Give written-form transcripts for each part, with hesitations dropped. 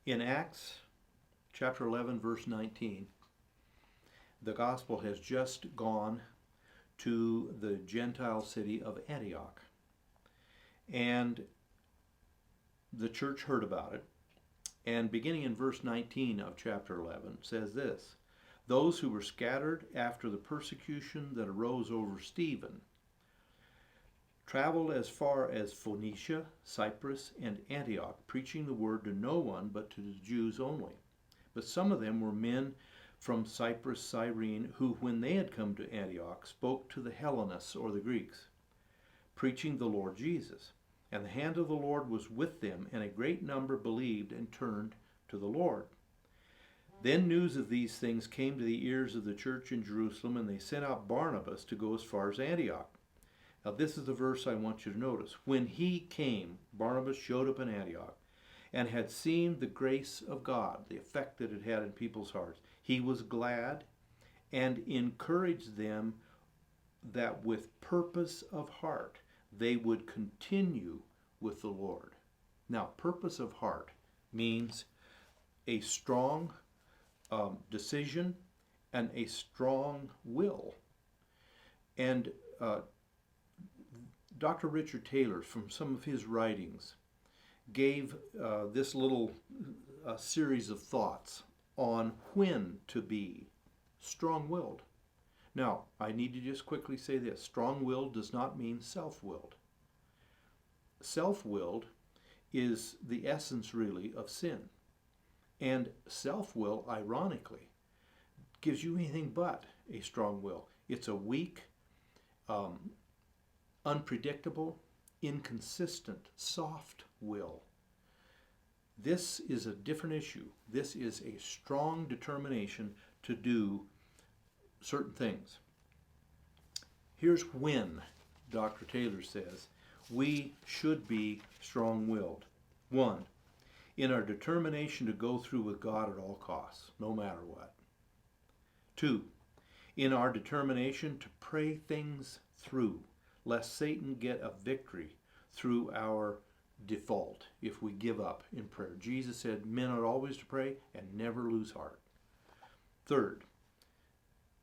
In Acts chapter 11, verse 19, the gospel has just gone to the Gentile city of Antioch. And the church heard about it. And beginning in verse 19 of chapter 11 says this: those who were scattered after the persecution that arose over Stephen traveled as far as Phoenicia, Cyprus, and Antioch, preaching the word to no one but to the Jews only. But some of them were men from Cyprus, Cyrene, who, when they had come to Antioch, spoke to the Hellenists, or the Greeks, preaching the Lord Jesus. And the hand of the Lord was with them, and a great number believed and turned to the Lord. Then news of these things came to the ears of the church in Jerusalem, and they sent out Barnabas to go as far as Antioch. Now this is the verse I want you to notice. When he came, Barnabas showed up in Antioch and had seen the grace of God, the effect that it had in people's hearts. He was glad and encouraged them that with purpose of heart they would continue with the Lord. Now, purpose of heart means a strong decision and a strong will. And Dr. Richard Taylor, from some of his writings, gave this little series of thoughts on when to be strong-willed. Now, I need to just quickly say this. Strong-willed does not mean self-willed. Self-willed is the essence, really, of sin. And self-will, ironically, gives you anything but a strong will. It's a weak, unpredictable, inconsistent, soft will. This is a different issue. This is a strong determination to do certain things. Here's when Dr. Taylor says we should be strong-willed. 1, in our determination to go through with God at all costs, no matter what. 2, in our determination to pray things through, lest Satan get a victory through our default if we give up in prayer. Jesus said men ought always to pray and never lose heart. 3rd,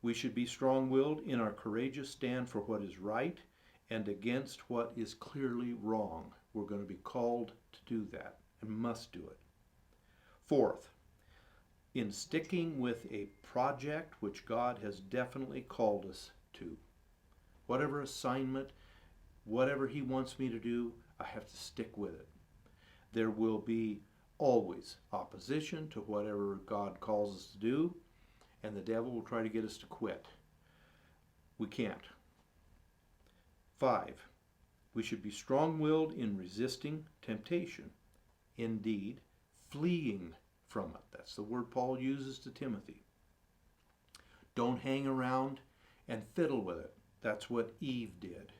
we should be strong-willed in our courageous stand for what is right and against what is clearly wrong. We're going to be called to do that and must do it. 4th, in sticking with a project which God has definitely called us to. Whatever assignment, whatever He wants me to do, I have to stick with it. There will be always opposition to whatever God calls us to do, and the devil will try to get us to quit. We can't. 5, we should be strong-willed in resisting temptation. Indeed, fleeing from it. That's the word Paul uses to Timothy. Don't hang around and fiddle with it. That's what Eve did.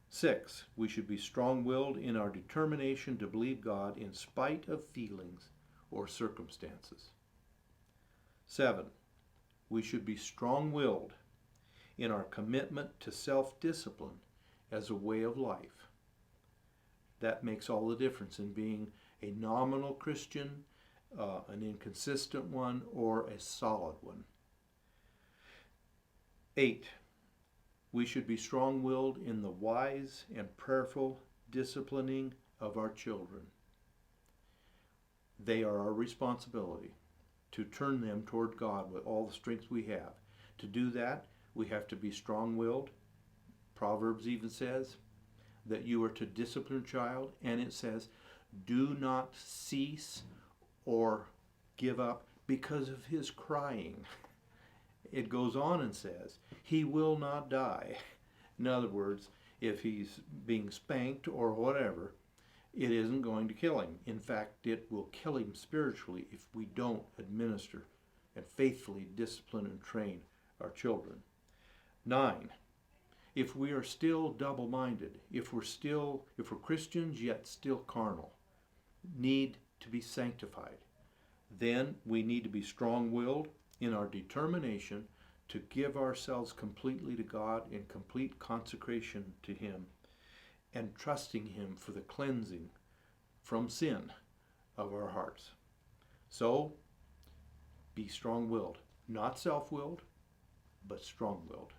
6, we should be strong-willed in our determination to believe God in spite of feelings or circumstances. 7, we should be strong-willed in our commitment to self-discipline as a way of life. That makes all the difference in being a nominal Christian, an inconsistent one, or a solid one. 8, we should be strong-willed in the wise and prayerful disciplining of our children. They are our responsibility to turn them toward God with all the strength we have. To do that, we have to be strong-willed. Proverbs even says that you are to discipline a child, and it says, do not cease or give up because of his crying. It goes on and says, he will not die. In other words, if he's being spanked or whatever, it isn't going to kill him. In fact, it will kill him spiritually if we don't administer and faithfully discipline and train our children. 9, if we are still double-minded, if we're Christians yet still carnal, need to be sanctified, then we need to be strong-willed in our determination to give ourselves completely to God in complete consecration to Him and trusting Him for the cleansing from sin of our hearts. So be strong-willed, not self-willed, but strong-willed.